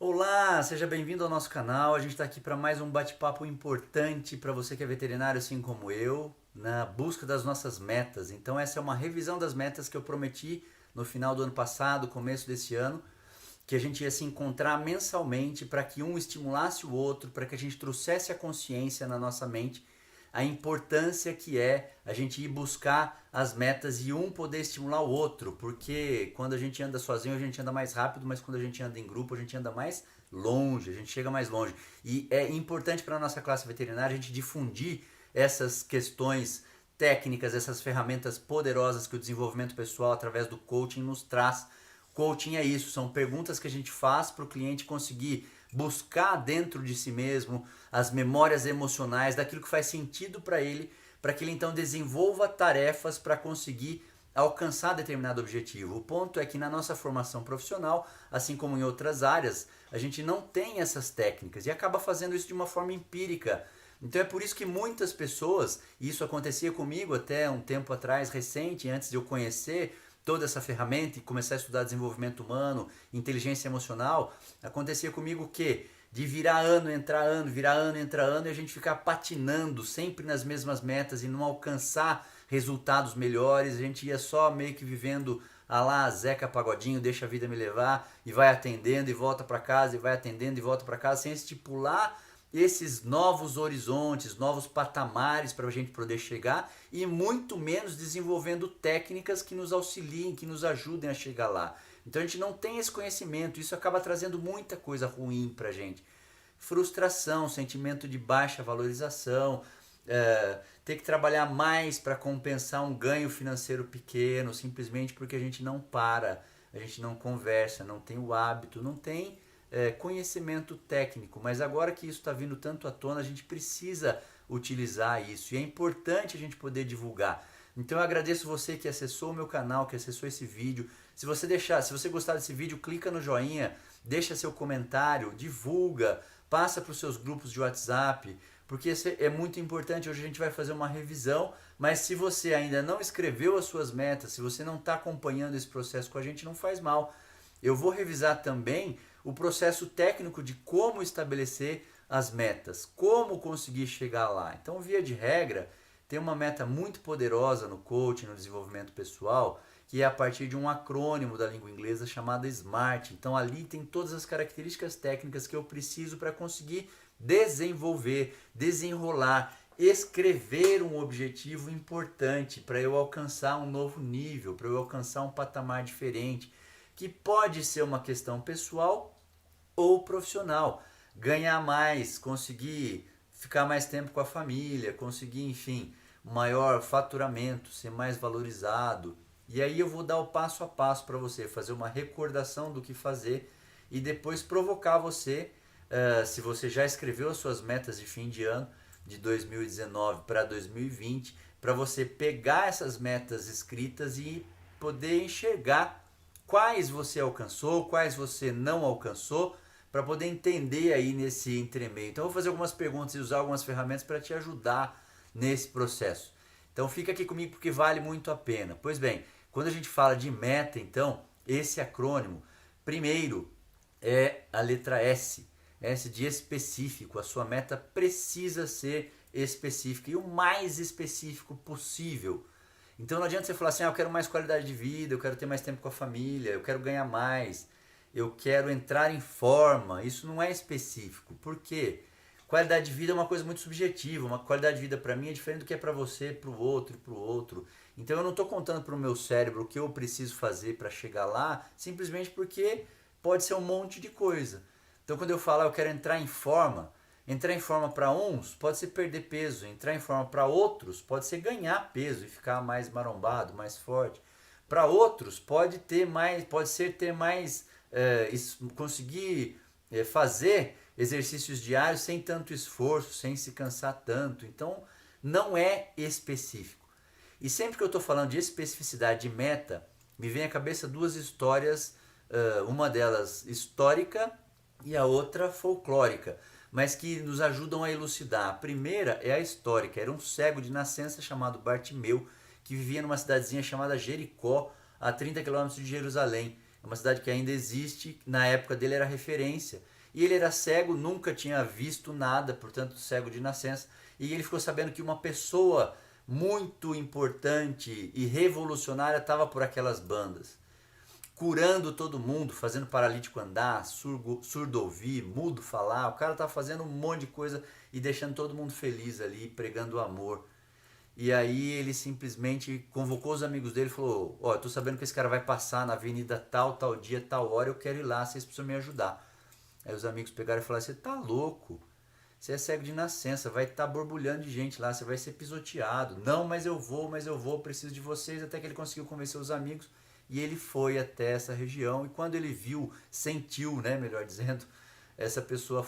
Olá, seja bem-vindo ao nosso canal. A gente está aqui para mais um bate-papo importante para você que é veterinário assim como eu, na busca das nossas metas. Então essa é uma revisão das metas que eu prometi no final do ano passado, começo desse ano, que a gente ia se encontrar mensalmente para que um estimulasse o outro, para que a gente trouxesse a consciência na nossa mente a importância que é a gente ir buscar as metas e um poder estimular o outro, porque quando a gente anda sozinho a gente anda mais rápido, mas quando a gente anda em grupo a gente anda mais longe, a gente chega mais longe. E é importante para a nossa classe veterinária a gente difundir essas questões técnicas, essas ferramentas poderosas que o desenvolvimento pessoal através do coaching nos traz. Coaching é isso, são perguntas que a gente faz para o cliente conseguir buscar dentro de si mesmo as memórias emocionais daquilo que faz sentido para que ele então desenvolva tarefas para conseguir alcançar determinado objetivo. O ponto é que na nossa formação profissional, assim como em outras áreas, a gente não tem essas técnicas e acaba fazendo isso de uma forma empírica. Então é por isso que muitas pessoas, e isso acontecia comigo até um tempo atrás, recente, antes de eu conhecer toda essa ferramenta e começar a estudar desenvolvimento humano, inteligência emocional, acontecia comigo que de virar ano, entrar ano, virar ano, entrar ano e a gente ficar patinando sempre nas mesmas metas e não alcançar resultados melhores, a gente ia só meio que vivendo a lá Zeca Pagodinho, deixa a vida me levar e vai atendendo e volta para casa e vai atendendo e volta para casa sem estipular esses novos horizontes, novos patamares para a gente poder chegar e muito menos desenvolvendo técnicas que nos auxiliem, que nos ajudem a chegar lá. Então a gente não tem esse conhecimento, isso acaba trazendo muita coisa ruim para a gente. Frustração, sentimento de baixa valorização, ter que trabalhar mais para compensar um ganho financeiro pequeno, simplesmente porque a gente não para, a gente não conversa, não tem o hábito, não tem conhecimento técnico. Mas agora que isso está vindo tanto à tona, a gente precisa utilizar isso e é importante a gente poder divulgar. Então eu agradeço você que acessou o meu canal, que acessou esse vídeo. Se você gostar desse vídeo, clica no joinha, deixa seu comentário, divulga, passa para os seus grupos de WhatsApp, porque isso é muito importante. Hoje a gente vai fazer uma revisão, mas se você ainda não escreveu as suas metas, se você não está acompanhando esse processo com a gente, não faz mal. Eu vou revisar também o processo técnico de como estabelecer as metas, como conseguir chegar lá. Então, via de regra, tem uma meta muito poderosa no coaching, no desenvolvimento pessoal, que é a partir de um acrônimo da língua inglesa chamado SMART. Então ali tem todas as características técnicas que eu preciso para conseguir desenvolver, desenrolar, escrever um objetivo importante para eu alcançar um novo nível, para eu alcançar um patamar diferente, que pode ser uma questão pessoal ou profissional. Ganhar mais, conseguir ficar mais tempo com a família, conseguir, enfim, maior faturamento, ser mais valorizado. E aí eu vou dar o passo a passo para você, fazer uma recordação do que fazer e depois provocar você, se você já escreveu as suas metas de fim de ano, de 2019 para 2020, para você pegar essas metas escritas e poder enxergar quais você alcançou, quais você não alcançou, para poder entender aí nesse entremeio. Então eu vou fazer algumas perguntas e usar algumas ferramentas para te ajudar nesse processo. Então fica aqui comigo porque vale muito a pena. Pois bem, quando a gente fala de meta, então, esse acrônimo, primeiro é a letra S. S de específico. A sua meta precisa ser específica e o mais específico possível. Então não adianta você falar assim, eu quero mais qualidade de vida, eu quero ter mais tempo com a família, eu quero ganhar mais, eu quero entrar em forma. Isso não é específico. Por quê? Qualidade de vida é uma coisa muito subjetiva. Uma qualidade de vida para mim é diferente do que é para você, para o outro e para o outro. Então eu não estou contando para o meu cérebro o que eu preciso fazer para chegar lá, simplesmente porque pode ser um monte de coisa. Então quando eu falo eu quero entrar em forma para uns pode ser perder peso, entrar em forma para outros pode ser ganhar peso e ficar mais marombado, mais forte. Para outros pode ser ter mais, conseguir fazer exercícios diários sem tanto esforço, sem se cansar tanto. Então não é específico. E sempre que eu estou falando de especificidade de meta, me vem à cabeça duas histórias, uma delas histórica e a outra folclórica, mas que nos ajudam a elucidar. A primeira é a histórica. Era um cego de nascença chamado Bartimeu, que vivia numa cidadezinha chamada Jericó, a 30 quilômetros de Jerusalém. É uma cidade que ainda existe, na época dele era referência. E ele era cego, nunca tinha visto nada, portanto cego de nascença. E ele ficou sabendo que uma pessoa muito importante e revolucionária estava por aquelas bandas, curando todo mundo, fazendo paralítico andar, surdo ouvir, mudo falar. O cara estava fazendo um monte de coisa e deixando todo mundo feliz ali, pregando amor. E aí ele simplesmente convocou os amigos dele e falou: ó, eu tô sabendo que esse cara vai passar na avenida tal, tal dia, tal hora, eu quero ir lá, vocês precisam me ajudar. Aí os amigos pegaram e falaram: você tá louco? Você é cego de nascença, vai estar borbulhando de gente lá, você vai ser pisoteado. Não, mas eu vou, preciso de vocês. Até que ele conseguiu convencer os amigos e ele foi até essa região. E quando ele viu, sentiu, né, melhor dizendo, essa pessoa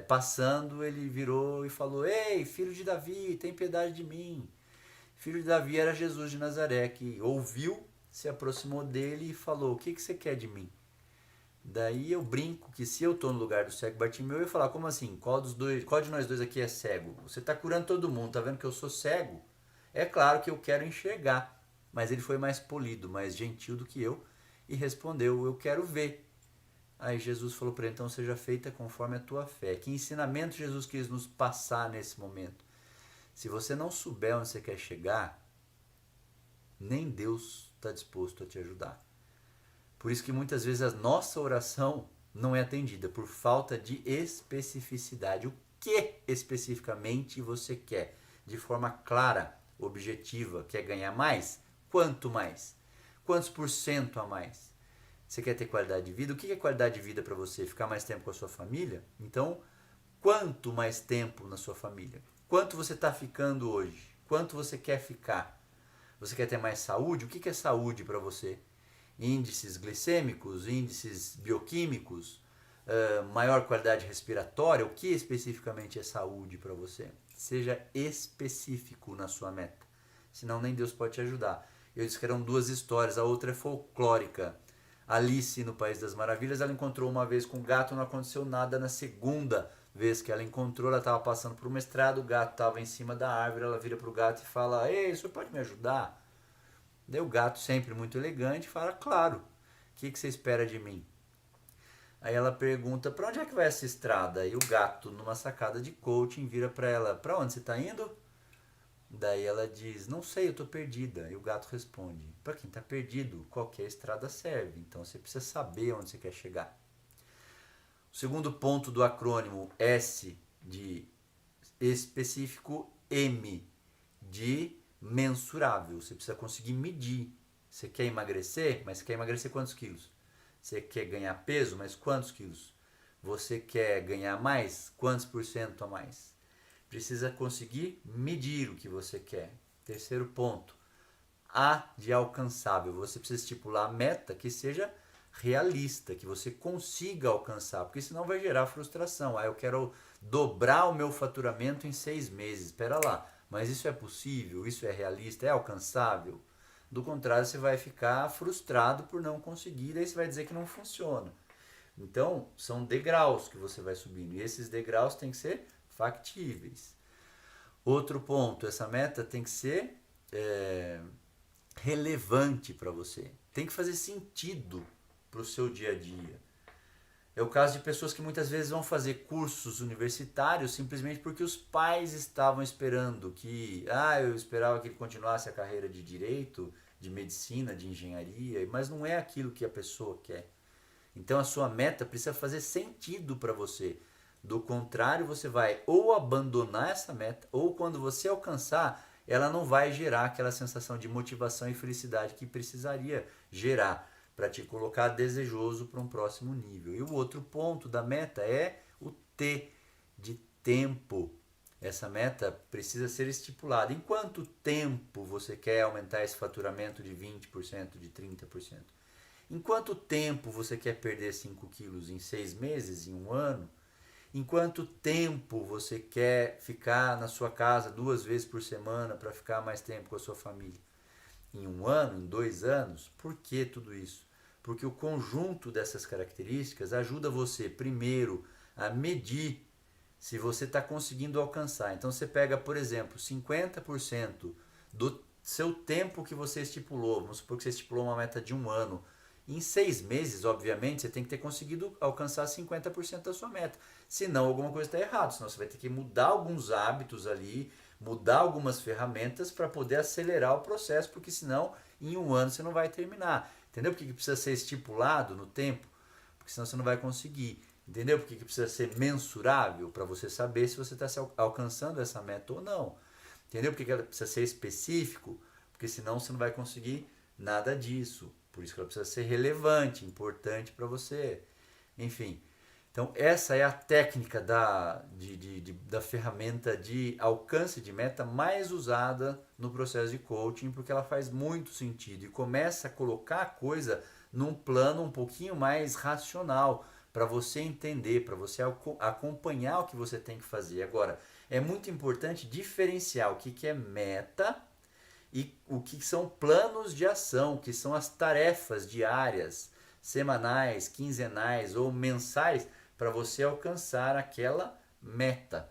passando, ele virou e falou: ei, filho de Davi, tem piedade de mim. Filho de Davi era Jesus de Nazaré, que ouviu, se aproximou dele e falou: o que, que você quer de mim? Daí eu brinco que se eu estou no lugar do cego Bartimeu, eu ia falar: como assim? Qual de nós dois aqui é cego? Você está curando todo mundo, tá vendo que eu sou cego? É claro que eu quero enxergar. Mas ele foi mais polido, mais gentil do que eu e respondeu: eu quero ver. Aí Jesus falou para ele: então seja feita conforme a tua fé. Que ensinamento Jesus quis nos passar nesse momento? Se você não souber onde você quer chegar, nem Deus está disposto a te ajudar. Por isso que muitas vezes a nossa oração não é atendida, por falta de especificidade. O que especificamente você quer? De forma clara, objetiva. Quer ganhar mais? Quanto mais? Quantos por cento a mais? Você quer ter qualidade de vida? O que é qualidade de vida para você? Ficar mais tempo com a sua família? Então, quanto mais tempo na sua família? Quanto você está ficando hoje? Quanto você quer ficar? Você quer ter mais saúde? O que é saúde para você? Índices glicêmicos, índices bioquímicos, maior qualidade respiratória? O que especificamente é saúde para você? Seja específico na sua meta, senão nem Deus pode te ajudar. Eu disse que eram duas histórias, a outra é folclórica. Alice, no País das Maravilhas, ela encontrou uma vez com um gato, não aconteceu nada. Na segunda vez que ela encontrou, ela estava passando por uma estrada, o gato estava em cima da árvore, ela vira para o gato e fala: ei, o senhor pode me ajudar? Daí o gato, sempre muito elegante, fala: claro, o que você espera de mim? Aí ela pergunta: para onde é que vai essa estrada? E o gato, numa sacada de coaching, vira para ela: para onde você está indo? Daí ela diz: não sei, eu estou perdida. E o gato responde: para quem está perdido, qualquer estrada serve. Então você precisa saber onde você quer chegar. O segundo ponto do acrônimo: S de específico, M de mensurável. Você precisa conseguir medir. Você quer emagrecer, mas você quer emagrecer quantos quilos? Você quer ganhar peso, mas quantos quilos? Você quer ganhar mais? Quantos por cento a mais? Precisa conseguir medir o que você quer. Terceiro ponto: A de alcançável. Você precisa estipular a meta que seja realista, que você consiga alcançar, porque senão vai gerar frustração. Eu quero dobrar o meu faturamento em 6 meses. Espera lá, mas isso é possível? Isso é realista? É alcançável? Do contrário, você vai ficar frustrado por não conseguir, daí você vai dizer que não funciona. Então, são degraus que você vai subindo, e esses degraus têm que ser factíveis. Outro ponto: essa meta tem que ser relevante para você, tem que fazer sentido para o seu dia a dia. É o caso de pessoas que muitas vezes vão fazer cursos universitários simplesmente porque os pais estavam esperando que, eu esperava que ele continuasse a carreira de direito, de medicina, de engenharia, mas não é aquilo que a pessoa quer. Então a sua meta precisa fazer sentido para você. Do contrário, você vai ou abandonar essa meta, ou quando você alcançar, ela não vai gerar aquela sensação de motivação e felicidade que precisaria gerar para te colocar desejoso para um próximo nível. E o outro ponto da meta é o T de tempo. Essa meta precisa ser estipulada. Em quanto tempo você quer aumentar esse faturamento de 20%, de 30%? Em quanto tempo você quer perder 5 quilos? Em 6 meses? Em um ano? Em quanto tempo você quer ficar na sua casa 2 vezes por semana para ficar mais tempo com a sua família? Em um ano? Em 2 anos? Por que tudo isso? Porque o conjunto dessas características ajuda você, primeiro, a medir se você está conseguindo alcançar. Então você pega, por exemplo, 50% do seu tempo que você estipulou. Vamos supor que você estipulou uma meta de um ano Em 6 meses, obviamente, você tem que ter conseguido alcançar 50% da sua meta. Senão, alguma coisa está errada. Senão, você vai ter que mudar alguns hábitos ali, mudar algumas ferramentas para poder acelerar o processo, porque senão, em um ano, você não vai terminar. Entendeu? Porque precisa ser estipulado no tempo, porque senão você não vai conseguir. Entendeu? Porque precisa ser mensurável para você saber se você está alcançando essa meta ou não. Entendeu? Porque ela precisa ser específico, porque senão você não vai conseguir nada disso. Por isso que ela precisa ser relevante, importante para você. Enfim, então essa é a técnica da ferramenta de alcance de meta mais usada no processo de coaching, porque ela faz muito sentido e começa a colocar a coisa num plano um pouquinho mais racional, para você entender, para você acompanhar o que você tem que fazer. Agora, é muito importante diferenciar o que é meta e o que são planos de ação, que são as tarefas diárias, semanais, quinzenais ou mensais para você alcançar aquela meta.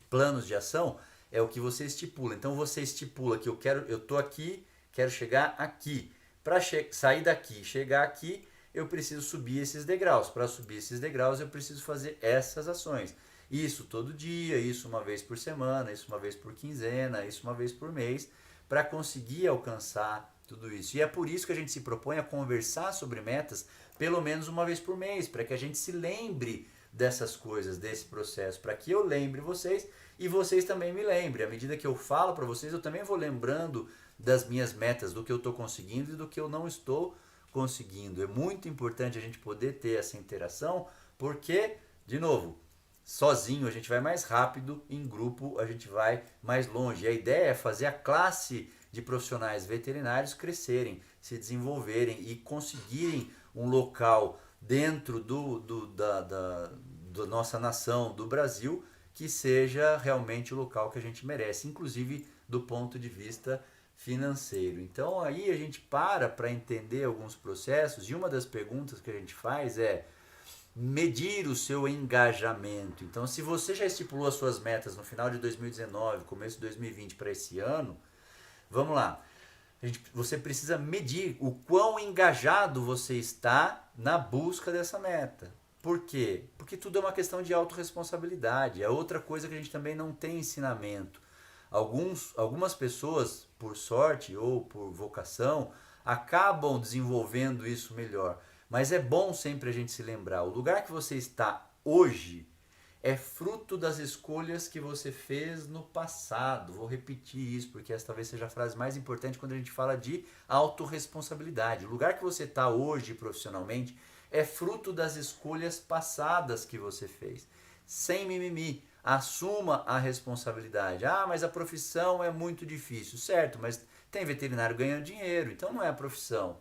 Planos de ação é o que você estipula. Então você estipula que eu estou aqui, quero chegar aqui. Para sair daqui, chegar aqui, eu preciso subir esses degraus. Para subir esses degraus, eu preciso fazer essas ações. Isso todo dia, isso uma vez por semana, isso uma vez por quinzena, isso uma vez por mês, para conseguir alcançar tudo isso. E é por isso que a gente se propõe a conversar sobre metas pelo menos uma vez por mês, para que a gente se lembre dessas coisas, desse processo, para que eu lembre vocês e vocês também me lembrem. À medida que eu falo para vocês, eu também vou lembrando das minhas metas, do que eu estou conseguindo e do que eu não estou conseguindo. É muito importante a gente poder ter essa interação, porque, de novo, sozinho a gente vai mais rápido, em grupo a gente vai mais longe. E a ideia é fazer a classe de profissionais veterinários crescerem, se desenvolverem e conseguirem um local dentro da nossa nação, do Brasil, que seja realmente o local que a gente merece, inclusive do ponto de vista financeiro. Então aí a gente para entender alguns processos, e uma das perguntas que a gente faz é medir o seu engajamento. Então, se você já estipulou as suas metas no final de 2019, começo de 2020 para esse ano, vamos lá. Você precisa medir o quão engajado você está na busca dessa meta. Por quê? Porque tudo é uma questão de autorresponsabilidade. É outra coisa que a gente também não tem ensinamento. Algumas pessoas, por sorte ou por vocação, acabam desenvolvendo isso melhor. Mas é bom sempre a gente se lembrar, o lugar que você está hoje é fruto das escolhas que você fez no passado. Vou repetir isso, porque essa talvez seja a frase mais importante quando a gente fala de autorresponsabilidade. O lugar que você está hoje profissionalmente é fruto das escolhas passadas que você fez. Sem mimimi. Assuma a responsabilidade. Ah, mas a profissão é muito difícil. Certo, mas tem veterinário ganhando dinheiro, então não é a profissão.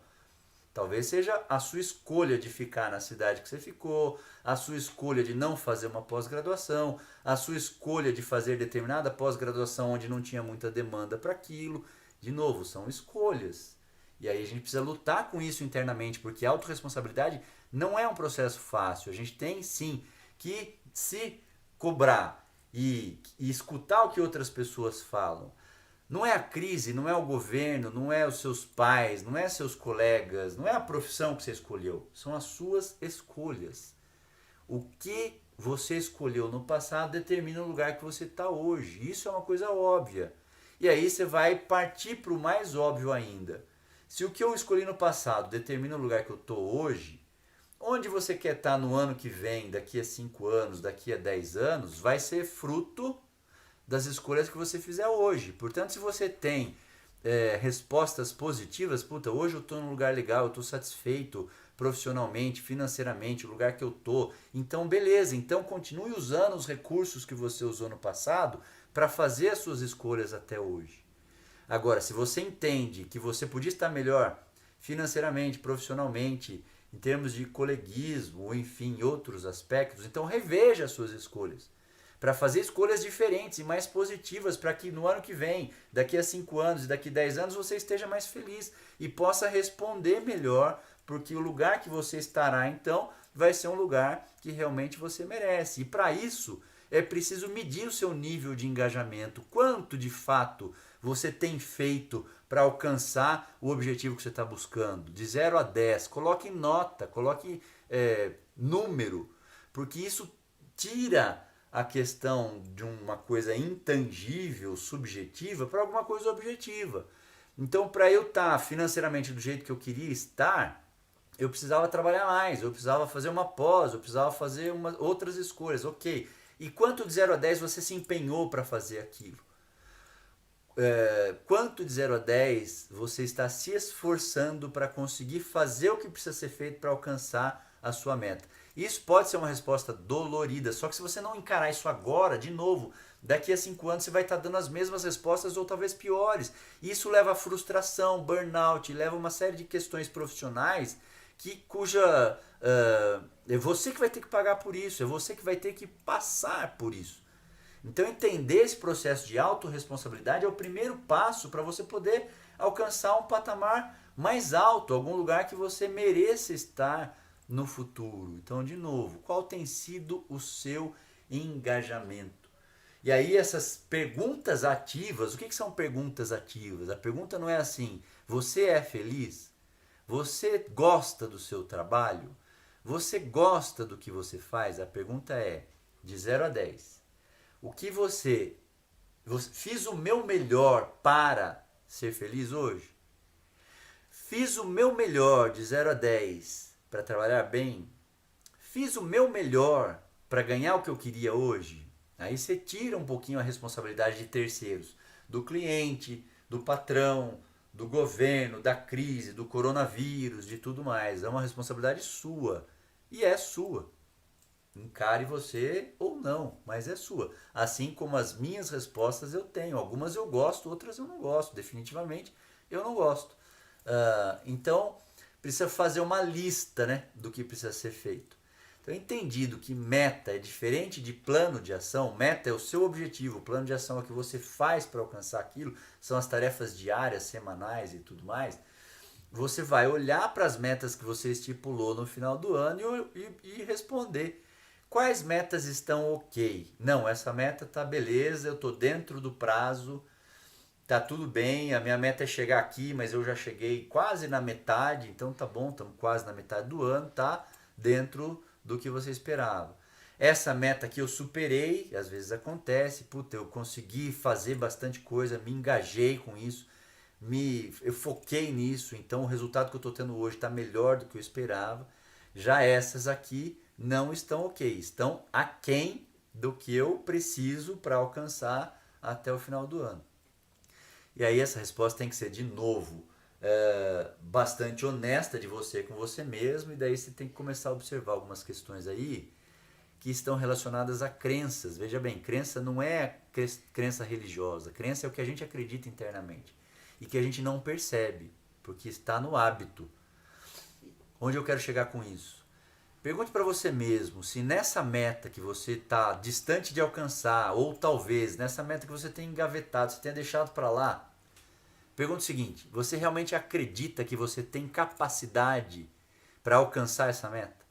Talvez seja a sua escolha de ficar na cidade que você ficou, a sua escolha de não fazer uma pós-graduação, a sua escolha de fazer determinada pós-graduação onde não tinha muita demanda para aquilo. De novo, são escolhas. E aí a gente precisa lutar com isso internamente, porque a autorresponsabilidade não é um processo fácil. A gente tem sim que se cobrar e escutar o que outras pessoas falam. Não é a crise, não é o governo, não é os seus pais, não é seus colegas, não é a profissão que você escolheu. São as suas escolhas. O que você escolheu no passado determina o lugar que você está hoje. Isso é uma coisa óbvia. E aí você vai partir para o mais óbvio ainda. Se o que eu escolhi no passado determina o lugar que eu estou hoje, onde você quer estar no ano que vem, daqui a 5 anos, daqui a 10 anos, vai ser fruto das escolhas que você fizer hoje. Portanto, se você tem respostas positivas, puta, hoje eu estou num lugar legal, eu estou satisfeito profissionalmente, financeiramente, o lugar que eu estou, então beleza, então continue usando os recursos que você usou no passado para fazer as suas escolhas até hoje. Agora, se você entende que você podia estar melhor financeiramente, profissionalmente, em termos de coleguismo, ou enfim, outros aspectos, então reveja as suas escolhas para fazer escolhas diferentes e mais positivas, para que no ano que vem, daqui a 5 anos e daqui a 10 anos, você esteja mais feliz e possa responder melhor, porque o lugar que você estará, então, vai ser um lugar que realmente você merece. E para isso, é preciso medir o seu nível de engajamento, quanto de fato você tem feito para alcançar o objetivo que você está buscando? De 0 a 10, coloque nota, coloque número, porque isso tira a questão de uma coisa intangível, subjetiva, para alguma coisa objetiva. Então, para eu estar financeiramente do jeito que eu queria estar, eu precisava trabalhar mais, eu precisava fazer uma pós, eu precisava fazer outras escolhas, ok. E quanto de 0 a 10 você se empenhou para fazer aquilo? Quanto de 0 a 10 você está se esforçando para conseguir fazer o que precisa ser feito para alcançar a sua meta? Isso pode ser uma resposta dolorida, só que se você não encarar isso agora, de novo, daqui a 5 anos você vai estar dando as mesmas respostas ou talvez piores. Isso leva a frustração, burnout, leva a uma série de questões profissionais é você que vai ter que pagar por isso, é você que vai ter que passar por isso. Então entender esse processo de autorresponsabilidade é o primeiro passo para você poder alcançar um patamar mais alto, algum lugar que você mereça estar no futuro. Então, de novo, qual tem sido o seu engajamento? E aí essas perguntas ativas, o que são perguntas ativas? A pergunta não é assim, você é feliz? Você gosta do seu trabalho? Você gosta do que você faz? A pergunta é, de 0 a 10, o que fiz o meu melhor para ser feliz hoje? Fiz o meu melhor de 0 a 10 para trabalhar bem? Fiz o meu melhor para ganhar o que eu queria hoje? Aí você tira um pouquinho a responsabilidade de terceiros, do cliente, do patrão, do governo, da crise, do coronavírus, de tudo mais. É uma responsabilidade sua. E é sua. Encare você ou não, mas é sua. Assim como as minhas respostas eu tenho. Algumas eu gosto, outras eu não gosto. Definitivamente eu não gosto. Então, precisa fazer uma lista, né, do que precisa ser feito. Então, entendido que meta é diferente de plano de ação, meta é o seu objetivo, o plano de ação é o que você faz para alcançar aquilo, são as tarefas diárias, semanais e tudo mais. Você vai olhar para as metas que você estipulou no final do ano e responder. Quais metas estão ok? Não, essa meta tá beleza, eu tô dentro do prazo, tá tudo bem, a minha meta é chegar aqui, mas eu já cheguei quase na metade, então tá bom, estamos quase na metade do ano, tá dentro do que você esperava. Essa meta aqui eu superei, às vezes acontece, puta, eu consegui fazer bastante coisa, me engajei com isso, eu foquei nisso, então o resultado que eu estou tendo hoje está melhor do que eu esperava. Já essas aqui não estão ok, estão aquém do que eu preciso para alcançar até o final do ano. E aí essa resposta tem que ser, de novo, bastante honesta de você com você mesmo, e daí você tem que começar a observar algumas questões aí que estão relacionadas a crenças. Veja bem, crença não é crença religiosa, crença é o que a gente acredita internamente e que a gente não percebe, porque está no hábito. Onde eu quero chegar com isso? Pergunte para você mesmo se nessa meta que você está distante de alcançar, ou talvez nessa meta que você tem engavetado, você tenha deixado para lá, pergunte o seguinte, você realmente acredita que você tem capacidade para alcançar essa meta?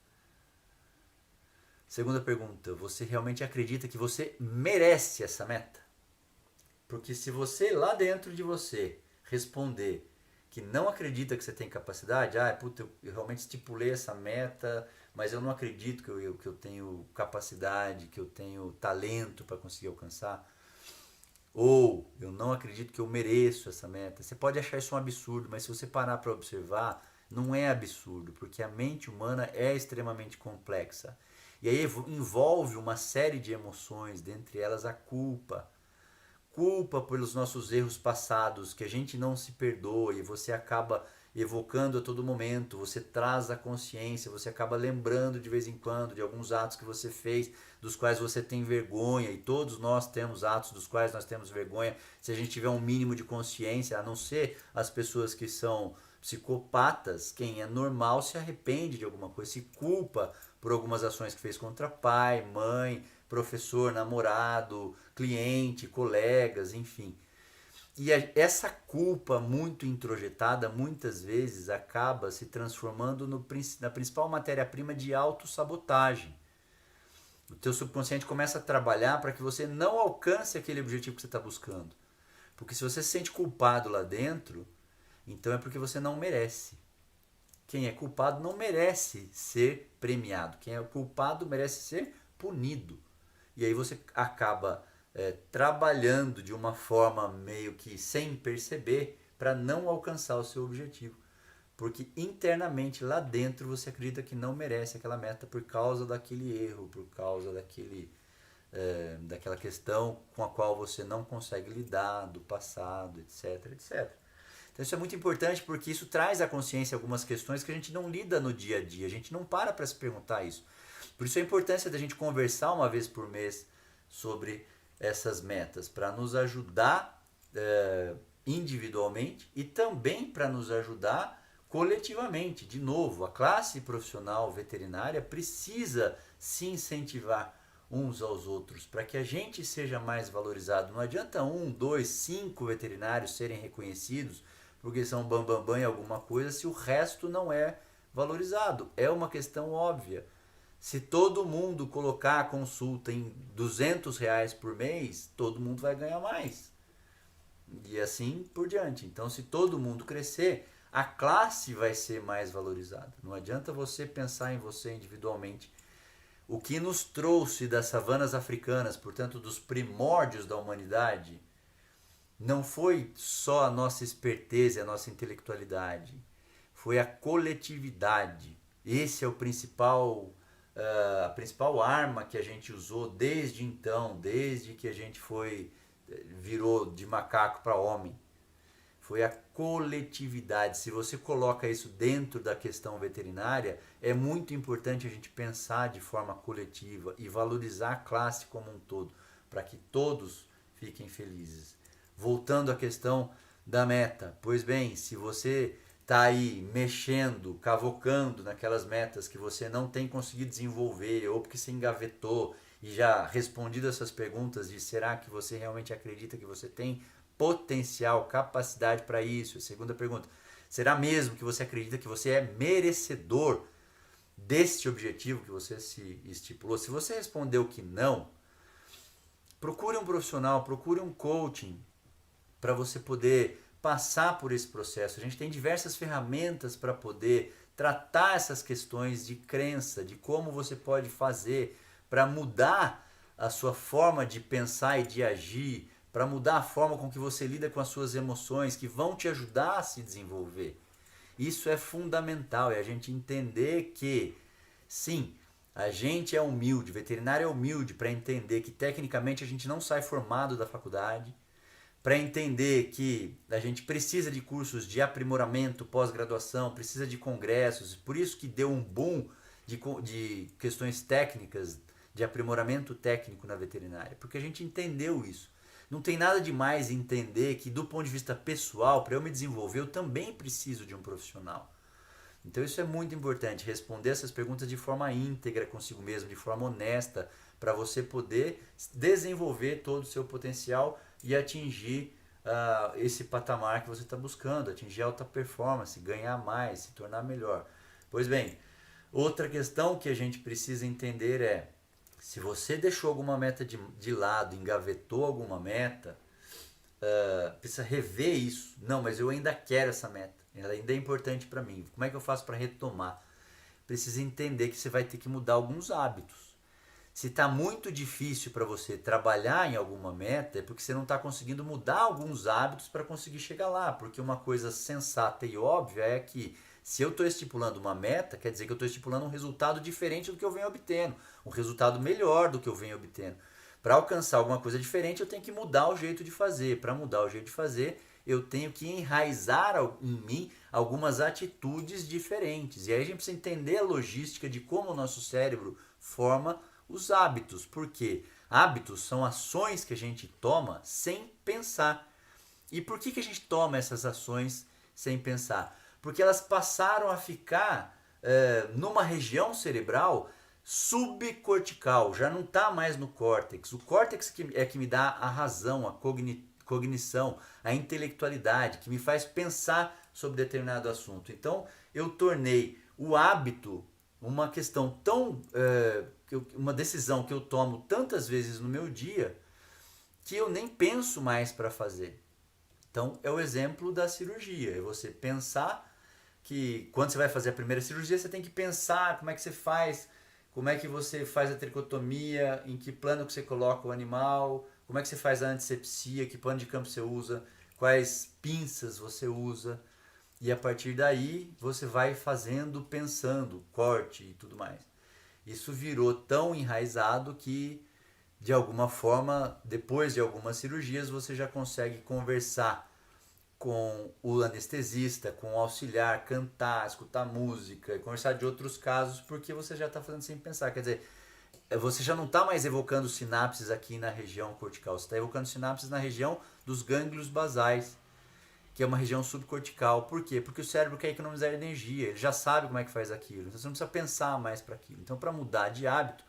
Segunda pergunta, você realmente acredita que você merece essa meta? Porque se você lá dentro de você responder que não acredita que você tem capacidade, puta, eu realmente estipulei essa meta, mas eu não acredito que eu tenho capacidade, que eu tenho talento para conseguir alcançar, ou eu não acredito que eu mereço essa meta. Você pode achar isso um absurdo, mas se você parar para observar, não é absurdo, porque a mente humana é extremamente complexa. E aí envolve uma série de emoções, dentre elas a culpa. Culpa pelos nossos erros passados, que a gente não se perdoa e você acaba evocando a todo momento, você traz a consciência, você acaba lembrando de vez em quando de alguns atos que você fez, dos quais você tem vergonha, e todos nós temos atos dos quais nós temos vergonha, se a gente tiver um mínimo de consciência, a não ser as pessoas que são psicopatas, quem é normal se arrepende de alguma coisa, se culpa por algumas ações que fez contra pai, mãe, professor, namorado, cliente, colegas, enfim. E essa culpa muito introjetada muitas vezes acaba se transformando na principal matéria-prima de autossabotagem. O teu subconsciente começa a trabalhar para que você não alcance aquele objetivo que você está buscando. Porque se você se sente culpado lá dentro, então é porque você não merece. Quem é culpado não merece ser premiado. Quem é culpado merece ser punido. E aí você acaba trabalhando de uma forma meio que sem perceber para não alcançar o seu objetivo. Porque internamente lá dentro você acredita que não merece aquela meta por causa daquele erro, por causa daquela questão com a qual você não consegue lidar, do passado, etc, etc. Então isso é muito importante porque isso traz à consciência algumas questões que a gente não lida no dia a dia, a gente não para se perguntar isso. Por isso a importância da gente conversar uma vez por mês sobre essas metas, para nos ajudar individualmente e também para nos ajudar coletivamente. De novo, a classe profissional veterinária precisa se incentivar uns aos outros para que a gente seja mais valorizado. Não adianta 1, 2, 5 veterinários serem reconhecidos porque são bambambam em alguma coisa se o resto não é valorizado. É uma questão óbvia. Se todo mundo colocar a consulta em R$ 200 por mês, todo mundo vai ganhar mais. E assim por diante. Então, se todo mundo crescer, a classe vai ser mais valorizada. Não adianta você pensar em você individualmente. O que nos trouxe das savanas africanas, portanto, dos primórdios da humanidade, não foi só a nossa esperteza e a nossa intelectualidade. Foi a coletividade. Esse é o principal, a principal arma que a gente usou desde então, desde que a gente virou de macaco para homem. Foi a coletividade. Se você coloca isso dentro da questão veterinária, é muito importante a gente pensar de forma coletiva e valorizar a classe como um todo, para que todos fiquem felizes. Voltando à questão da meta, pois bem, se você está aí mexendo, cavocando naquelas metas que você não tem conseguido desenvolver, ou porque se engavetou e já respondido essas perguntas de será que você realmente acredita que você tem potencial, capacidade para isso? A segunda pergunta, será mesmo que você acredita que você é merecedor desse objetivo que você se estipulou? Se você respondeu que não, procure um profissional, procure um coaching para você poder passar por esse processo. A gente tem diversas ferramentas para poder tratar essas questões de crença, de como você pode fazer para mudar a sua forma de pensar e de agir, para mudar a forma com que você lida com as suas emoções, que vão te ajudar a se desenvolver. Isso é fundamental, é a gente entender que, sim, a gente é humilde, veterinário é humilde para entender que tecnicamente a gente não sai formado da faculdade, para entender que a gente precisa de cursos de aprimoramento, pós-graduação, precisa de congressos, por isso que deu um boom de questões técnicas, de aprimoramento técnico na veterinária, porque a gente entendeu isso. Não tem nada de mais entender que do ponto de vista pessoal, para eu me desenvolver, eu também preciso de um profissional. Então isso é muito importante, responder essas perguntas de forma íntegra consigo mesmo, de forma honesta, para você poder desenvolver todo o seu potencial e atingir esse patamar que você está buscando, atingir alta performance, ganhar mais, se tornar melhor. Pois bem, outra questão que a gente precisa entender é, se você deixou alguma meta de lado, engavetou alguma meta, precisa rever isso. Não, mas eu ainda quero essa meta, ela ainda é importante para mim. Como é que eu faço para retomar? Precisa entender que você vai ter que mudar alguns hábitos. Se está muito difícil para você trabalhar em alguma meta, é porque você não está conseguindo mudar alguns hábitos para conseguir chegar lá. Porque uma coisa sensata e óbvia é que se eu estou estipulando uma meta, quer dizer que eu estou estipulando um resultado diferente do que eu venho obtendo, um resultado melhor do que eu venho obtendo. Para alcançar alguma coisa diferente, eu tenho que mudar o jeito de fazer. Para mudar o jeito de fazer, eu tenho que enraizar em mim algumas atitudes diferentes. E aí a gente precisa entender a logística de como o nosso cérebro forma os hábitos. Porque hábitos são ações que a gente toma sem pensar. E por que a gente toma essas ações sem pensar? Porque elas passaram a ficar numa região cerebral subcortical, já não está mais no córtex. O córtex é que me dá a razão, a cognição, a intelectualidade, que me faz pensar sobre determinado assunto. Então, eu tornei o hábito uma questão tão... uma decisão que eu tomo tantas vezes no meu dia que eu nem penso mais para fazer. Então é o exemplo da cirurgia, é você pensar que quando você vai fazer a primeira cirurgia, você tem que pensar como é que você faz, como é que você faz a tricotomia, em que plano que você coloca o animal, como é que você faz a antisepsia, que plano de campo você usa, quais pinças você usa. E a partir daí você vai fazendo, pensando, corte e tudo mais. Isso virou tão enraizado que, de alguma forma, depois de algumas cirurgias, você já consegue conversar com o anestesista, com o auxiliar, cantar, escutar música e conversar de outros casos, porque você já está fazendo sem pensar. Quer dizer, você já não está mais evocando sinapses aqui na região cortical, você está evocando sinapses na região dos gânglios basais, que é uma região subcortical. Por quê? Porque o cérebro quer economizar energia, ele já sabe como é que faz aquilo, então você não precisa pensar mais para aquilo. Então, para mudar de hábito,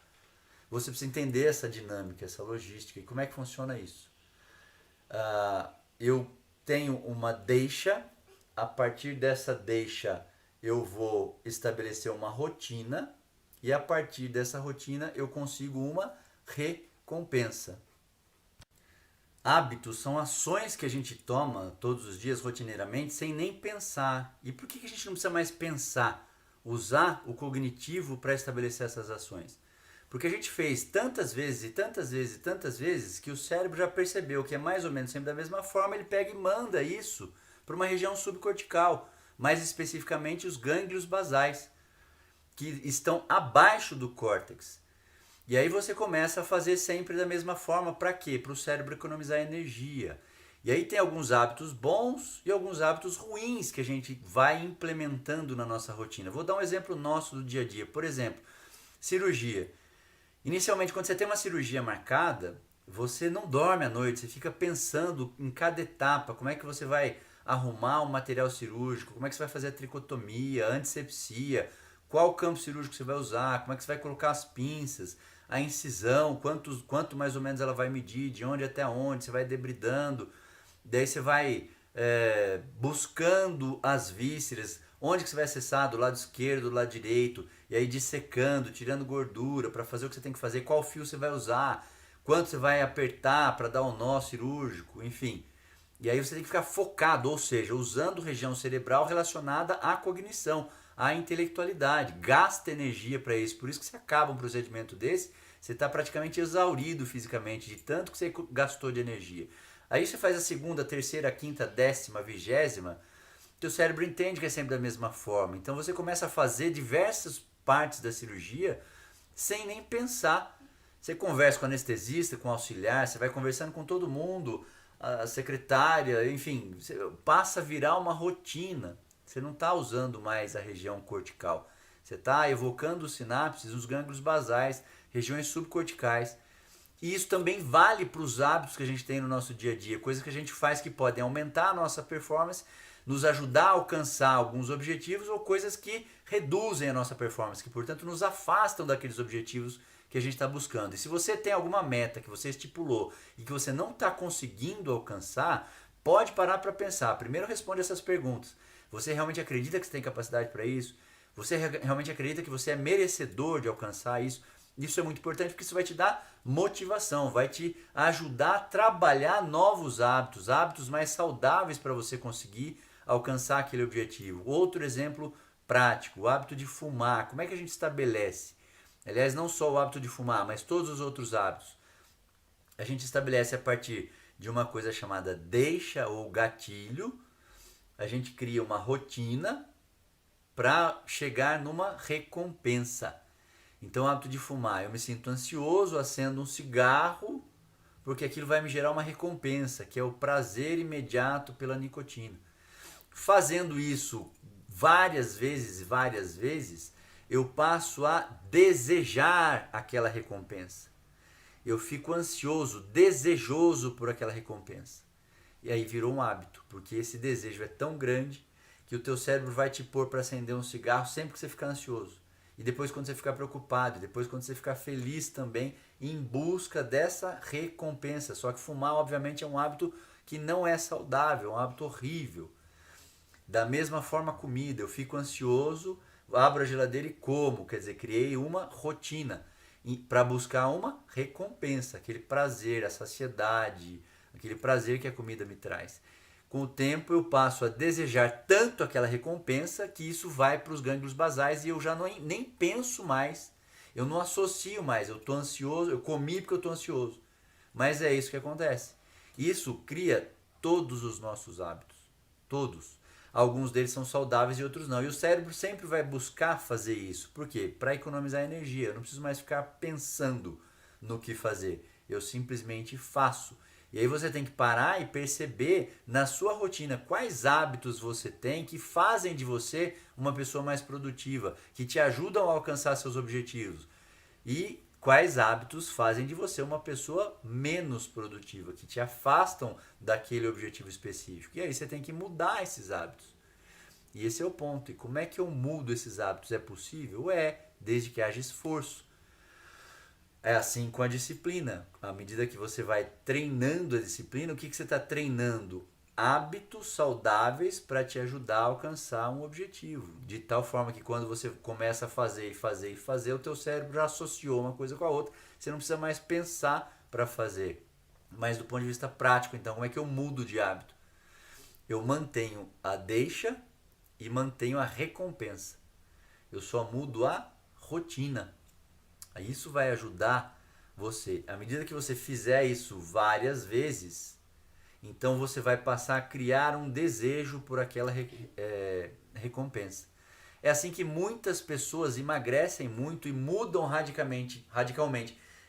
você precisa entender essa dinâmica, essa logística e como é que funciona isso. Eu tenho uma deixa, a partir dessa deixa eu vou estabelecer uma rotina e a partir dessa rotina eu consigo uma recompensa. Hábitos são ações que a gente toma todos os dias rotineiramente sem nem pensar. E por que a gente não precisa mais pensar? Usar o cognitivo para estabelecer essas ações. Porque a gente fez tantas vezes e tantas vezes e tantas vezes que o cérebro já percebeu que é mais ou menos sempre da mesma forma, ele pega e manda isso para uma região subcortical, mais especificamente os gânglios basais, que estão abaixo do córtex. E aí você começa a fazer sempre da mesma forma. Para quê? Para o cérebro economizar energia. E aí tem alguns hábitos bons e alguns hábitos ruins que a gente vai implementando na nossa rotina. Vou dar um exemplo nosso do dia a dia. Por exemplo, cirurgia. Inicialmente, quando você tem uma cirurgia marcada, você não dorme à noite, você fica pensando em cada etapa, como é que você vai arrumar o material cirúrgico, como é que você vai fazer a tricotomia, a antisepsia, qual campo cirúrgico você vai usar, como é que você vai colocar as pinças, a incisão, quanto mais ou menos ela vai medir, de onde até onde, você vai debridando, daí você vai buscando as vísceras, onde que você vai acessar, do lado esquerdo, do lado direito, e aí dissecando, tirando gordura para fazer o que você tem que fazer, qual fio você vai usar, quanto você vai apertar para dar um nó cirúrgico, enfim. E aí você tem que ficar focado, ou seja, usando região cerebral relacionada à cognição, à intelectualidade. Gasta energia para isso, por isso que você acaba um procedimento desse, você está praticamente exaurido fisicamente, de tanto que você gastou de energia. Aí você faz a segunda, terceira, quinta, décima, vigésima, teu cérebro entende que é sempre da mesma forma. Então você começa a fazer diversas partes da cirurgia sem nem pensar. Você conversa com o anestesista, com o auxiliar, você vai conversando com todo mundo, a secretária, enfim, passa a virar uma rotina. Você não está usando mais a região cortical. Você está evocando os sinapses, os gânglios basais, regiões subcorticais. E isso também vale para os hábitos que a gente tem no nosso dia a dia, coisas que a gente faz que podem aumentar a nossa performance, nos ajudar a alcançar alguns objetivos, ou coisas que reduzem a nossa performance, que portanto nos afastam daqueles objetivos que a gente está buscando. E se você tem alguma meta que você estipulou e que você não está conseguindo alcançar, pode parar para pensar. Primeiro responde essas perguntas. Você realmente acredita que você tem capacidade para isso? Você realmente acredita que você é merecedor de alcançar isso? Isso é muito importante porque isso vai te dar motivação, vai te ajudar a trabalhar novos hábitos, hábitos mais saudáveis para você conseguir alcançar aquele objetivo. Outro exemplo prático, o hábito de fumar. Como é que a gente estabelece? Aliás, não só o hábito de fumar, mas todos os outros hábitos. A gente estabelece a partir de uma coisa chamada deixa ou gatilho. A gente cria uma rotina para chegar numa recompensa. Então, o hábito de fumar, eu me sinto ansioso, acendo um cigarro, porque aquilo vai me gerar uma recompensa, que é o prazer imediato pela nicotina. Fazendo isso várias vezes, eu passo a desejar aquela recompensa. Eu fico ansioso, desejoso por aquela recompensa. E aí virou um hábito, porque esse desejo é tão grande que o teu cérebro vai te pôr para acender um cigarro sempre que você ficar ansioso. E depois quando você ficar preocupado, e depois quando você ficar feliz também, em busca dessa recompensa. Só que fumar, obviamente, é um hábito que não é saudável, é um hábito horrível. Da mesma forma a comida, eu fico ansioso, abro a geladeira e como, quer dizer, criei uma rotina para buscar uma recompensa, aquele prazer, a saciedade, aquele prazer que a comida me traz. Com o tempo eu passo a desejar tanto aquela recompensa que isso vai para os gânglios basais e eu já nem penso mais, eu não associo mais, eu estou ansioso, eu comi porque eu estou ansioso. Mas é isso que acontece. Isso cria todos os nossos hábitos, todos. Alguns deles são saudáveis e outros não. E o cérebro sempre vai buscar fazer isso. Por quê? Para economizar energia. Eu não preciso mais ficar pensando no que fazer. Eu simplesmente faço. E aí você tem que parar e perceber na sua rotina quais hábitos você tem que fazem de você uma pessoa mais produtiva, que te ajudam a alcançar seus objetivos. E quais hábitos fazem de você uma pessoa menos produtiva, que te afastam daquele objetivo específico. E aí você tem que mudar esses hábitos. E esse é o ponto. E como é que eu mudo esses hábitos? É possível? Desde que haja esforço. É assim com a disciplina. À medida que você vai treinando a disciplina, o que você está treinando? Hábitos saudáveis para te ajudar a alcançar um objetivo. De tal forma que quando você começa a fazer e fazer e fazer, o teu cérebro já associou uma coisa com a outra. Você não precisa mais pensar para fazer. Mas do ponto de vista prático, então, como é que eu mudo de hábito? Eu mantenho a deixa e mantenho a recompensa. Eu só mudo a rotina. Isso vai ajudar você. À medida que você fizer isso várias vezes, então você vai passar a criar um desejo por aquela recompensa. É assim que muitas pessoas emagrecem muito e mudam radicalmente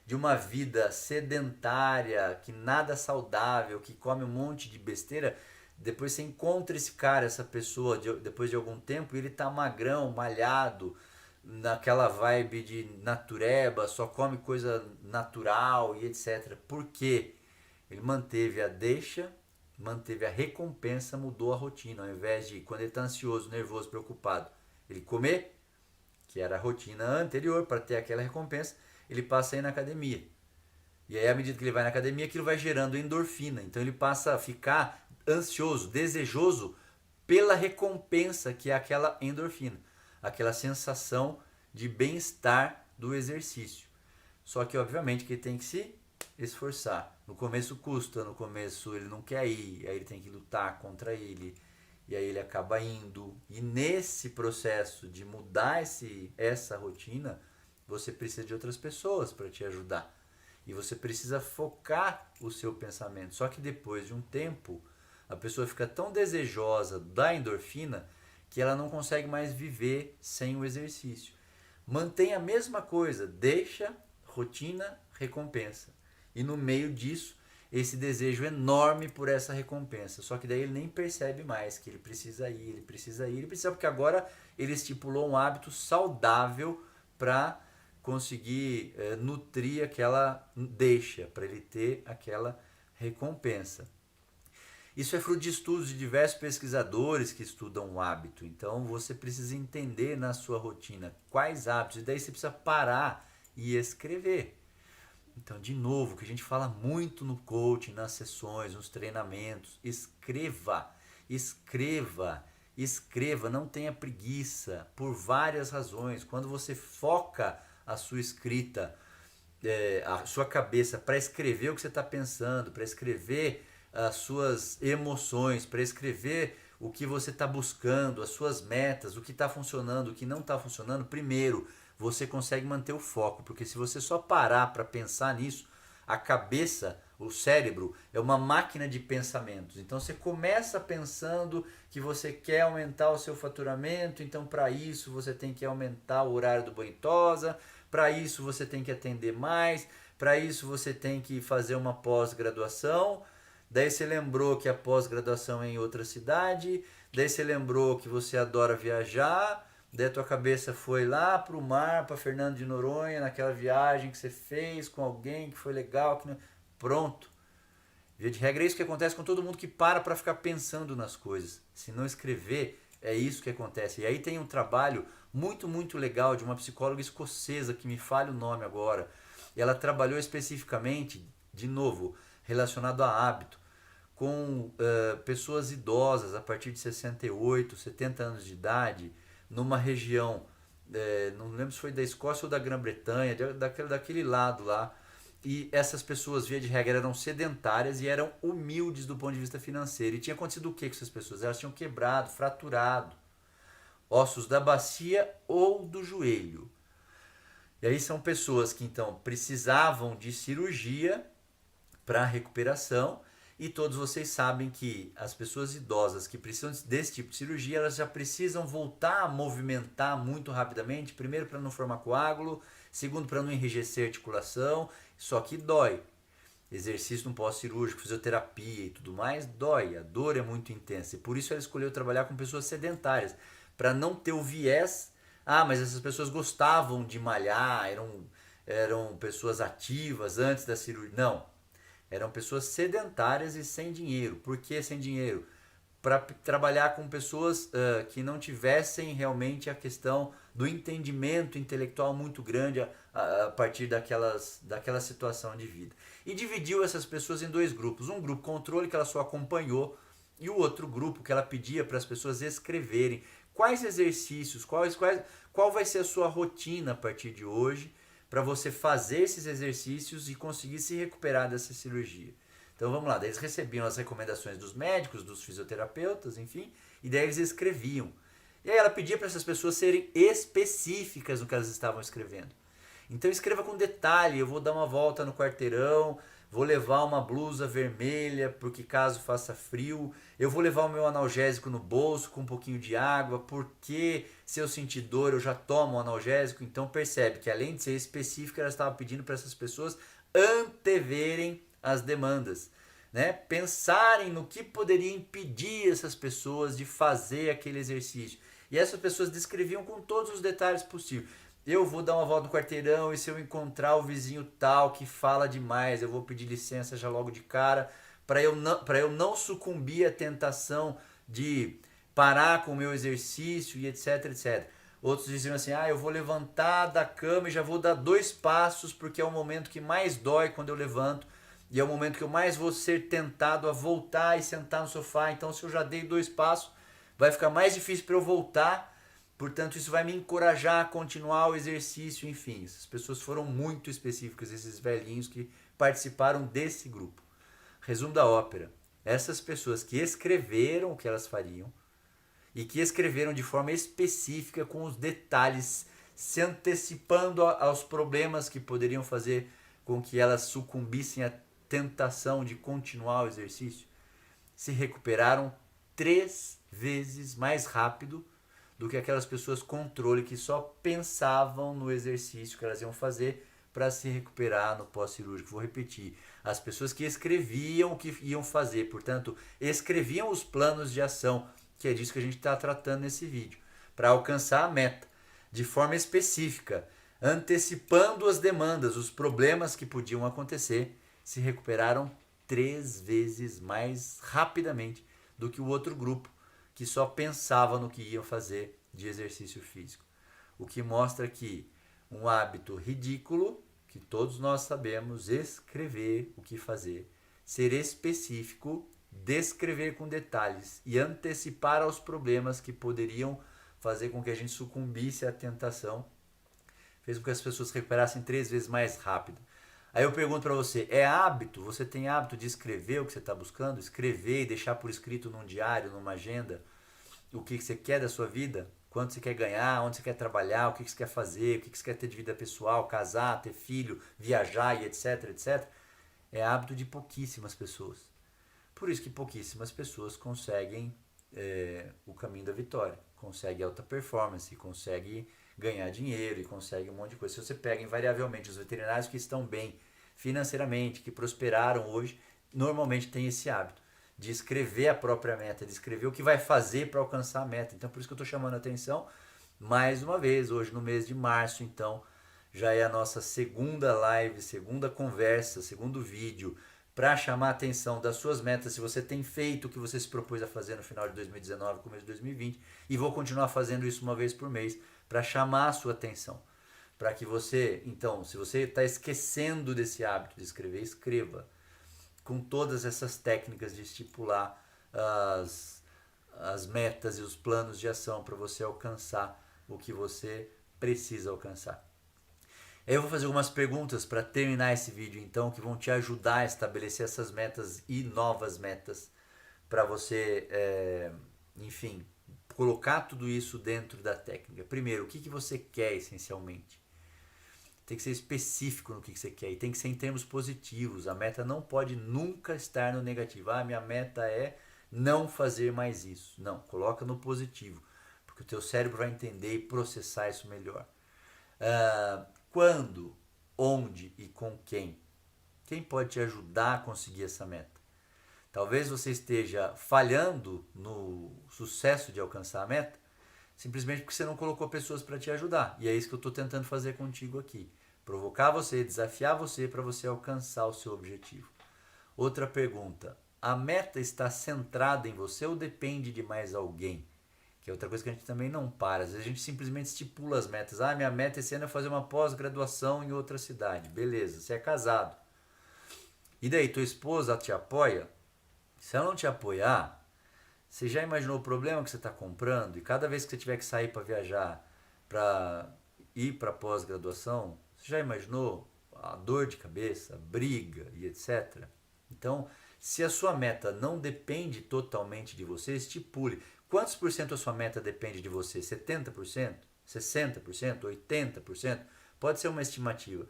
de uma vida sedentária, que nada saudável, que come um monte de besteira. Depois você encontra esse cara, essa pessoa, depois de algum tempo, e ele tá magrão, malhado, naquela vibe de natureba, só come coisa natural e etc. Por quê? Ele manteve a deixa, manteve a recompensa, mudou a rotina. Ao invés de, quando ele está ansioso, nervoso, preocupado, ele comer, que era a rotina anterior para ter aquela recompensa, ele passa a ir na academia. E aí, à medida que ele vai na academia, aquilo vai gerando endorfina. Então ele passa a ficar ansioso, desejoso pela recompensa que é aquela endorfina, aquela sensação de bem-estar do exercício. Só que obviamente que ele tem que se esforçar. No começo custa, no começo ele não quer ir, aí ele tem que lutar contra ele, e aí ele acaba indo. E nesse processo de mudar essa rotina, você precisa de outras pessoas para te ajudar. E você precisa focar o seu pensamento. Só que depois de um tempo, a pessoa fica tão desejosa da endorfina que ela não consegue mais viver sem o exercício. Mantém a mesma coisa, deixa, rotina, recompensa. E no meio disso, esse desejo enorme por essa recompensa. Só que daí ele nem percebe mais que ele precisa ir, ele precisa porque agora ele estipulou um hábito saudável para conseguir nutrir aquela deixa, para ele ter aquela recompensa. Isso é fruto de estudos de diversos pesquisadores que estudam o hábito. Então você precisa entender na sua rotina quais hábitos, e daí você precisa parar e escrever. Então, de novo, que a gente fala muito no coaching, nas sessões, nos treinamentos, escreva, escreva, escreva, não tenha preguiça, por várias razões. Quando você foca a sua escrita, a sua cabeça para escrever o que você está pensando, para escrever as suas emoções, para escrever o que você está buscando, as suas metas, o que está funcionando, o que não está funcionando, primeiro você consegue manter o foco, porque se você só parar para pensar nisso, a cabeça, o cérebro, é uma máquina de pensamentos. Então você começa pensando que você quer aumentar o seu faturamento, então para isso você tem que aumentar o horário do banho e tosa, para isso você tem que atender mais, para isso você tem que fazer uma pós-graduação. Daí você lembrou que a pós-graduação é em outra cidade, daí você lembrou que você adora viajar, daí a tua cabeça foi lá pro mar, para Fernando de Noronha, naquela viagem que você fez com alguém que foi legal, que não... Pronto. Via de regra é isso que acontece com todo mundo que para ficar pensando nas coisas. Se não escrever, é isso que acontece. E aí tem um trabalho muito, muito legal de uma psicóloga escocesa, que me falha o nome agora. E ela trabalhou especificamente, de novo, relacionado a hábito, com pessoas idosas a partir de 68, 70 anos de idade, numa região, não lembro se foi da Escócia ou da Grã-Bretanha, daquele lado lá, e essas pessoas, via de regra, eram sedentárias e eram humildes do ponto de vista financeiro. E tinha acontecido o que com essas pessoas? Elas tinham quebrado, fraturado ossos da bacia ou do joelho. E aí são pessoas que então precisavam de cirurgia para recuperação, e todos vocês sabem que as pessoas idosas que precisam desse tipo de cirurgia, elas já precisam voltar a movimentar muito rapidamente, primeiro para não formar coágulo, segundo para não enrijecer a articulação, só que dói. Exercício no pós-cirúrgico, fisioterapia e tudo mais, dói, a dor é muito intensa, e por isso ela escolheu trabalhar com pessoas sedentárias, para não ter o viés, mas essas pessoas gostavam de malhar, eram pessoas ativas antes da cirurgia. Não, eram pessoas sedentárias e sem dinheiro. Por que sem dinheiro? Para trabalhar com pessoas que não tivessem realmente a questão do entendimento intelectual muito grande a partir daquela situação de vida. E dividiu essas pessoas em dois grupos. Um grupo controle, que ela só acompanhou, e o outro grupo que ela pedia para as pessoas escreverem quais exercícios, qual vai ser a sua rotina a partir de hoje, para você fazer esses exercícios e conseguir se recuperar dessa cirurgia. Então vamos lá, daí eles recebiam as recomendações dos médicos, dos fisioterapeutas, enfim, e daí eles escreviam. E aí ela pedia para essas pessoas serem específicas no que elas estavam escrevendo. Então escreva com detalhe, eu vou dar uma volta no quarteirão, vou levar uma blusa vermelha, porque caso faça frio, eu vou levar o meu analgésico no bolso com um pouquinho de água, porque se eu sentir dor eu já tomo o analgésico. Então percebe que além de ser específica, ela estava pedindo para essas pessoas anteverem as demandas, né? Pensarem no que poderia impedir essas pessoas de fazer aquele exercício. E essas pessoas descreviam com todos os detalhes possíveis. Eu vou dar uma volta no quarteirão e se eu encontrar o vizinho tal que fala demais, eu vou pedir licença já logo de cara, para eu não sucumbir à tentação de parar com o meu exercício e etc, etc. Outros diziam assim, eu vou levantar da cama e já vou dar 2 passos porque é o momento que mais dói quando eu levanto e é o momento que eu mais vou ser tentado a voltar e sentar no sofá. Então se eu já dei 2 passos, vai ficar mais difícil para eu voltar. Portanto, isso vai me encorajar a continuar o exercício, enfim. Essas pessoas foram muito específicas, esses velhinhos que participaram desse grupo. Resumo da ópera. Essas pessoas que escreveram o que elas fariam e que escreveram de forma específica, com os detalhes, se antecipando aos problemas que poderiam fazer com que elas sucumbissem à tentação de continuar o exercício, se recuperaram 3 vezes mais rápido do que aquelas pessoas controle que só pensavam no exercício que elas iam fazer para se recuperar no pós-cirúrgico. Vou repetir, as pessoas que escreviam o que iam fazer, portanto, escreviam os planos de ação, que é disso que a gente está tratando nesse vídeo, para alcançar a meta, de forma específica, antecipando as demandas, os problemas que podiam acontecer, se recuperaram 3 vezes mais rapidamente do que o outro grupo, que só pensava no que iam fazer de exercício físico. O que mostra que um hábito ridículo, que todos nós sabemos, escrever o que fazer, ser específico, descrever com detalhes e antecipar aos problemas que poderiam fazer com que a gente sucumbisse à tentação, fez com que as pessoas se recuperassem 3 vezes mais rápido. Aí eu pergunto para você, é hábito? Você tem hábito de escrever o que você está buscando? Escrever e deixar por escrito num diário, numa agenda, o que você quer da sua vida? Quanto você quer ganhar? Onde você quer trabalhar? O que você quer fazer? O que você quer ter de vida pessoal? Casar, ter filho, viajar e etc, etc. É hábito de pouquíssimas pessoas. Por isso que pouquíssimas pessoas conseguem o caminho da vitória. Conseguem alta performance, conseguem ganhar dinheiro e consegue um monte de coisa. Se você pega invariavelmente os veterinários que estão bem financeiramente, que prosperaram hoje, normalmente tem esse hábito de escrever a própria meta, de escrever o que vai fazer para alcançar a meta. Então por isso que eu estou chamando a atenção mais uma vez, hoje no mês de março, então já é a nossa segunda live, segunda conversa, segundo vídeo, para chamar a atenção das suas metas, se você tem feito o que você se propôs a fazer no final de 2019, começo de 2020, e vou continuar fazendo isso uma vez por mês, para chamar a sua atenção. Para que você, então, se você está esquecendo desse hábito de escrever, escreva. Com todas essas técnicas de estipular as metas e os planos de ação para você alcançar o que você precisa alcançar. Eu vou fazer algumas perguntas para terminar esse vídeo, então, que vão te ajudar a estabelecer essas metas e novas metas para você, enfim, colocar tudo isso dentro da técnica. Primeiro, o que você quer essencialmente? Tem que ser específico no que você quer e tem que ser em termos positivos. A meta não pode nunca estar no negativo. Ah, minha meta é não fazer mais isso. Não, coloca no positivo, porque o teu cérebro vai entender e processar isso melhor. Quando, onde e com quem? Quem pode te ajudar a conseguir essa meta? Talvez você esteja falhando no sucesso de alcançar a meta, simplesmente porque você não colocou pessoas para te ajudar. E é isso que eu estou tentando fazer contigo aqui. Provocar você, desafiar você para você alcançar o seu objetivo. Outra pergunta. A meta está centrada em você ou depende de mais alguém? Que é outra coisa que a gente também não para. Às vezes a gente simplesmente estipula as metas. Ah, minha meta esse ano é fazer uma pós-graduação em outra cidade. Beleza, você é casado. E daí, tua esposa te apoia? Se ela não te apoiar, você já imaginou o problema que você está comprando? E cada vez que você tiver que sair para viajar, para ir para pós-graduação, você já imaginou a dor de cabeça, a briga e etc? Então, se a sua meta não depende totalmente de você, estipule. Quantos por cento a sua meta depende de você? 70%? 60%? 80%? Pode ser uma estimativa.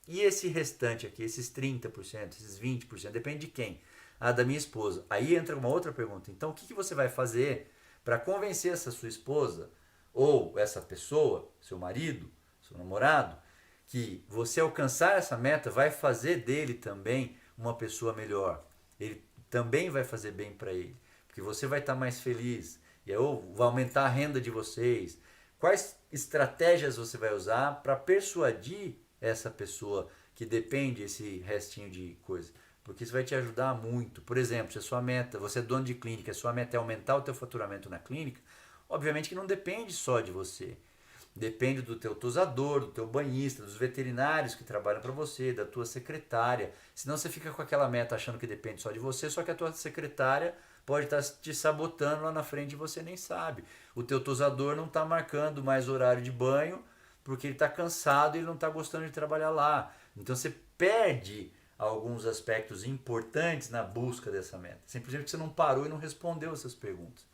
E esse restante aqui, esses 30%, esses 20%, depende de quem? Ah, da minha esposa. Aí entra uma outra pergunta. Então, o que você vai fazer para convencer essa sua esposa ou essa pessoa, seu marido, seu namorado, que você alcançar essa meta vai fazer dele também uma pessoa melhor? Ele também vai fazer bem para ele, porque você vai estar mais feliz, e ou vai aumentar a renda de vocês. Quais estratégias você vai usar para persuadir essa pessoa que depende desse restinho de coisa? Porque isso vai te ajudar muito. Por exemplo, se a sua meta, você é dono de clínica, a sua meta é aumentar o teu faturamento na clínica, obviamente que não depende só de você. Depende do teu tosador, do teu banhista, dos veterinários que trabalham para você, da tua secretária. Senão você fica com aquela meta achando que depende só de você, só que a tua secretária pode estar te sabotando lá na frente e você nem sabe. O teu tosador não está marcando mais horário de banho porque ele está cansado e ele não está gostando de trabalhar lá. Então você perde alguns aspectos importantes na busca dessa meta. Simplesmente porque você não parou e não respondeu essas perguntas.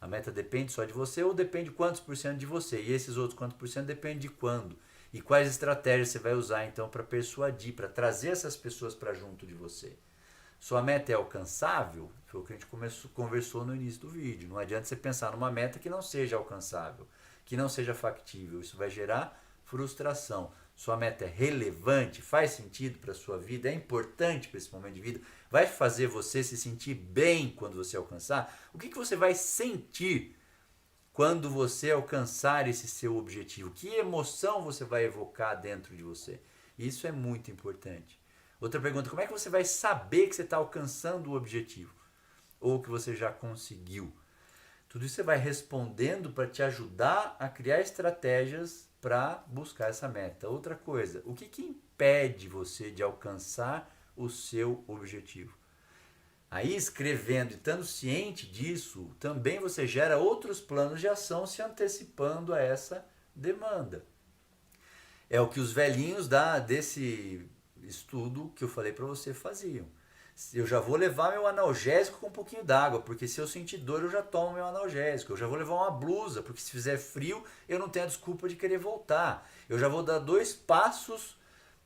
A meta depende só de você ou depende quantos por cento de você? E esses outros quantos por cento depende de quando? E quais estratégias você vai usar então para persuadir, para trazer essas pessoas para junto de você? Sua meta é alcançável? Foi o que a gente conversou no início do vídeo. Não adianta você pensar numa meta que não seja alcançável, que não seja factível. Isso vai gerar frustração. Sua meta é relevante, faz sentido para a sua vida, é importante para esse momento de vida, vai fazer você se sentir bem quando você alcançar? O que você vai sentir quando você alcançar esse seu objetivo? Que emoção você vai evocar dentro de você? Isso é muito importante. Outra pergunta, como é que você vai saber que você está alcançando o objetivo? Ou que você já conseguiu? Tudo isso você vai respondendo para te ajudar a criar estratégias para buscar essa meta. Outra coisa, o que impede você de alcançar o seu objetivo? Aí, escrevendo e estando ciente disso, também você gera outros planos de ação se antecipando a essa demanda. É o que os velhinhos desse estudo que eu falei para você faziam. Eu já vou levar meu analgésico com um pouquinho d'água, porque se eu sentir dor eu já tomo meu analgésico. Eu já vou levar uma blusa, porque se fizer frio eu não tenho a desculpa de querer voltar. Eu já vou dar 2 passos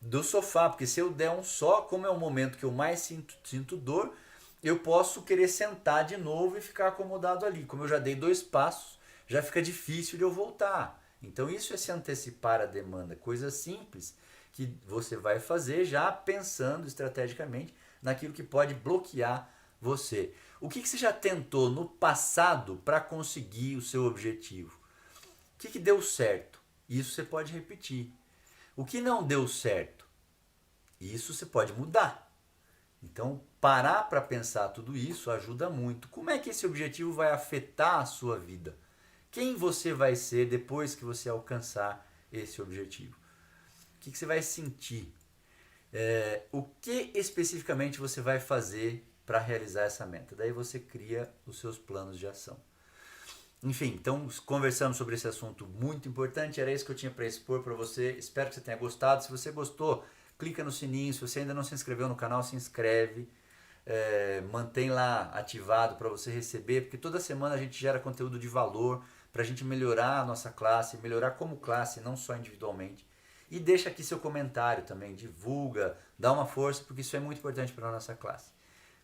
do sofá, porque se eu der um só, como é o momento que eu mais sinto dor, eu posso querer sentar de novo e ficar acomodado ali. Como eu já dei 2 passos, já fica difícil de eu voltar. Então isso é se antecipar a demanda, coisa simples que você vai fazer já pensando estrategicamente naquilo que pode bloquear você. O que você já tentou no passado para conseguir o seu objetivo? O que deu certo? Isso você pode repetir. O que não deu certo? Isso você pode mudar. Então, parar para pensar tudo isso ajuda muito. Como é que esse objetivo vai afetar a sua vida? Quem você vai ser depois que você alcançar esse objetivo? O que você vai sentir? O que especificamente você vai fazer para realizar essa meta? Daí você cria os seus planos de ação. Enfim, então conversamos sobre esse assunto muito importante, era isso que eu tinha para expor para você. Espero que você tenha gostado. Se você gostou, clica no sininho. Se você ainda não se inscreveu no canal, se inscreve. Mantém lá ativado para você receber, porque toda semana a gente gera conteúdo de valor para a gente melhorar a nossa classe, melhorar como classe, não só individualmente. E deixa aqui seu comentário também, divulga, dá uma força, porque isso é muito importante para a nossa classe.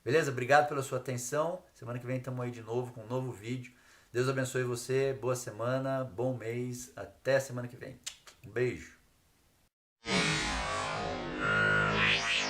Beleza? Obrigado pela sua atenção. Semana que vem estamos aí de novo com um novo vídeo. Deus abençoe você, boa semana, bom mês, até semana que vem. Um beijo.